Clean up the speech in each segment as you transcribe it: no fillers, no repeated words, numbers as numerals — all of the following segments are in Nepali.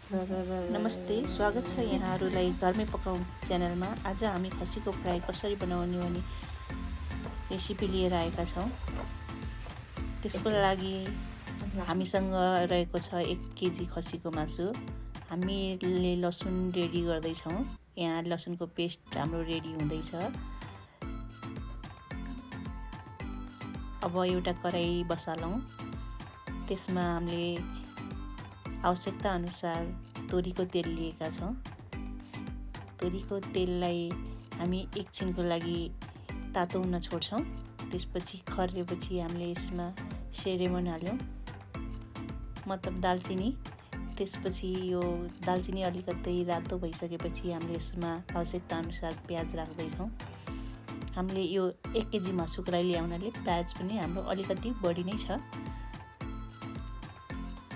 नमस्ते, स्वागत छ यहाँहरूलाई घरमै पकाउँ च्यानलमा। आज हामी खसीको फ्राई कसरी बनाउने भन्ने रेसिपी लिएर आएका छौँ। त्यसको लागि हामीसँग रहेको छ 1 केजी खसीको मासु। हामीले लसुन रेडी गर्दैछौँ। यहाँ लसुनको पेस्ट हाम्रो रेडी हुँदैछ। अब एउटा कराई बसालौँ। त्यसमा हामीले आवश्यकता अनुसार तोरीको तेल लिएका छौँ। तोरीको तेललाई हामी एकछिनको लागि तातो हुन छोड्छौँ। त्यसपछि खर्रेपछि हामीले यसमा सेरेमन हाल्यौँ, मतलब दालचिनी। त्यसपछि यो दालचिनी अलिकति रातो भइसकेपछि हामीले यसमा आवश्यकता अनुसार प्याज राख्दैछौँ। हामीले यो 1 केजी मासुको लागि ल्याउनाले प्याज पनि हाम्रो अलिकति बढी नै छ।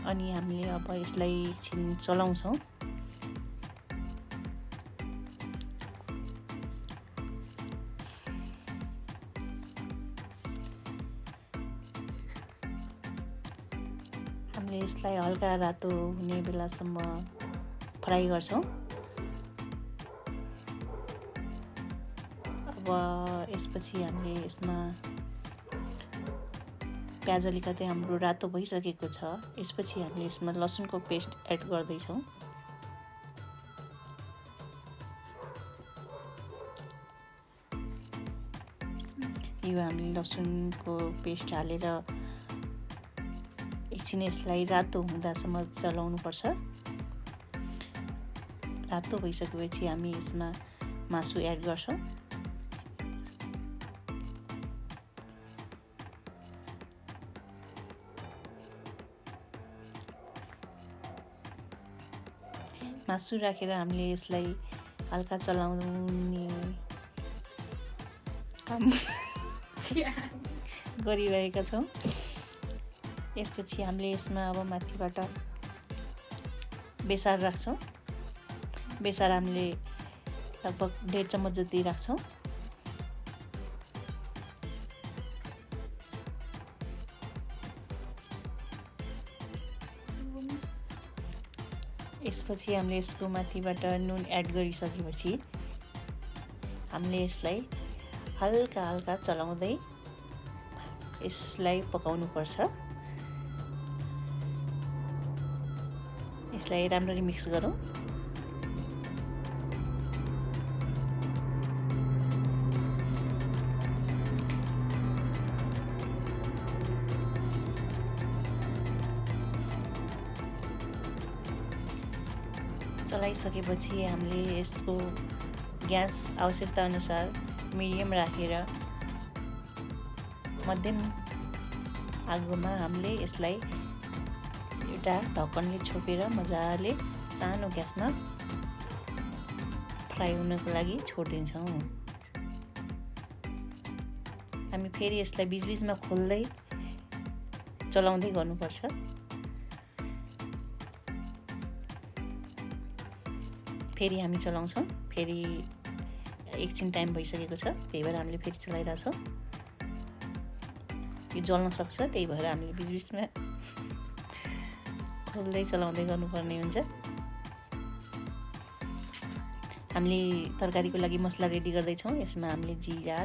अनि हामीले अब यसलाई एकछिन चलाउँछौँ। हामीले यसलाई हल्का रातो हुने बेलासम्म फ्राई गर्छौँ। अब यसपछि हामीले यसमा प्याज अलिकति हाम्रो रातो भइसकेको छ। यसपछि हामीले यसमा लसुनको पेस्ट एड गर्दैछौँ। यो हामीले लसुनको पेस्ट हालेर एकछिन यसलाई रातो हुँदासम्म चलाउनुपर्छ। रातो भइसकेपछि हामी यसमा मासु एड गर्छौँ। मासु राखेर हामीले यसलाई हल्का चलाउने काम गरिरहेका छौँ। यसपछि हामीले यसमा अब माथिबाट बेसार राख्छौँ। बेसार हामीले लगभग 1.5 चम्मच जति राख्छौँ। यसपछि हामीले यसको माथिबाट नुन एड गरिसकेपछि हामीले यसलाई हल्का हल्का चलाउँदै यसलाई पकाउनुपर्छ। यसलाई राम्ररी मिक्स गरौँ। चलाइसकेपछि हामीले यसको ग्यास आवश्यकता अनुसार मिडियम राखेर मध्यम आगोमा हामीले यसलाई एउटा ढक्कनले छोपेर मजाले सानो ग्यासमा फ्राई हुनको लागि छोडिदिन्छौँ। हामी फेरि यसलाई बीचबीचमा खोल्दै चलाउँदै गर्नुपर्छ। फेरि हामी चलाउँछौँ। फेरि एकछिन टाइम भइसकेको छ, त्यही भएर हामीले फेरि चलाइरहेछौँ। यो जल्न सक्छ, त्यही भएर हामीले बीचबीचमा खोल्दै चलाउँदै गर्नुपर्ने हुन्छ। हामीले तरकारीको लागि मसला रेडी गर्दैछौँ। यसमा हामीले जिरा,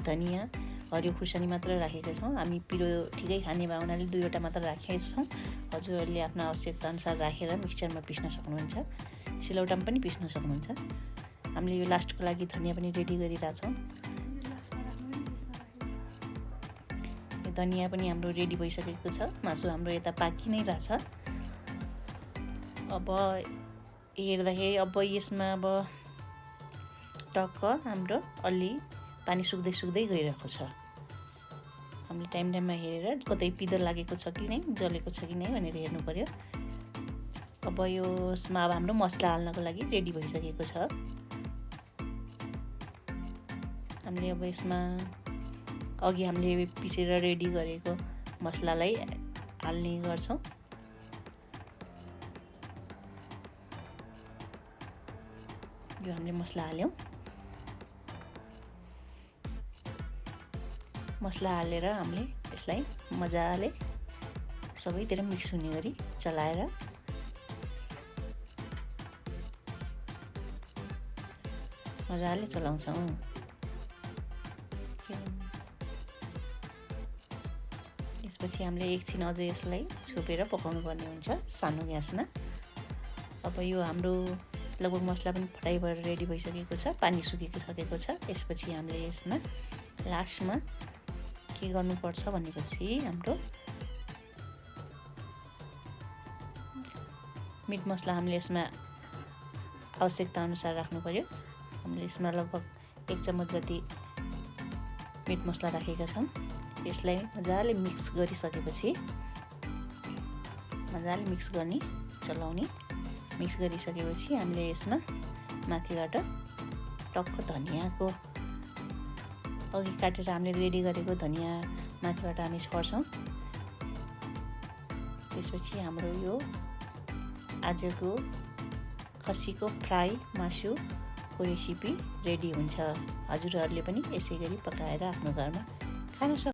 धनियाँ, हरियो खुर्सानी मात्र राखेका छौँ। हामी पिरो ठिकै खाने भए हुनाले 2वटा मात्र राखेका छौँ। हजुरहरूले आफ्नो आवश्यकता अनुसार राखेर मिक्सचरमा पिस्न सक्नुहुन्छ। सिलौटामा पनि पिस्न सक्नुहुन्छ। हामीले यो लास्टको लागि धनियाँ पनि रेडी गरिरहेछौँ। यो धनियाँ पनि हाम्रो रेडी भइसकेको छ। मासु हाम्रो यता पाकि नै रहेछ। अब हेर्दाखेरि अब यसमा अब टक्क हाम्रो अलि पानी सुक्दै सुक्दै गइरहेको छ। हामीले टाइममा हेरेर कतै पिदर लागेको छ कि नै, जलेको छ कि नै भनेर हेर्नु पर्यो। अब यसमा अब हाम्रो मसला हाल्नको लागि रेडी भइसकेको छ। हामीले अब यसमा अघि हामीले पिसेर रेडी गरेको मसलालाई हाल्ने गर्छौँ। यो हामीले मसला हाल्यौँ। मसला हालेर हामीले यसलाई मजाले सबैतिर मिक्स हुने गरी चलाएर मजाले चलाउँछौँ। यसपछि हामीले एकछिन अझ यसलाई छोपेर पकाउनु पर्ने हुन्छ सानो ग्यासमा। अब यो हाम्रो लगभग मसला पनि फ्राई भएर रेडी भइसकेको छ, पानी सुकिसकेको छ। यसपछि हामीले यसमा लास्टमा के गर्नुपर्छ भनेपछि हाम्रो मिट मसला हामीले यसमा आवश्यकता अनुसार राख्नु पर्यो। हामीले यसमा लगभग 1 चम्मच जति मिट मसला राखेका छौँ। यसलाई मजाले मिक्स गरिसकेपछि मजाले मिक्स गर्ने, चलाउने। मिक्स गरिसकेपछि हामीले यसमा माथिबाट टक्क धनियाँको अघि काटेर हामीले रेडी गरेको धनियाँ माथिबाट हामी छर्छौँ। त्यसपछि हाम्रो यो आजको खसीको फ्राई मासुको रेसिपी रेडी हुन्छ। हजुरहरूले पनि यसै गरी पकाएर आफ्नो घरमा खान सक्नुहुन्छ।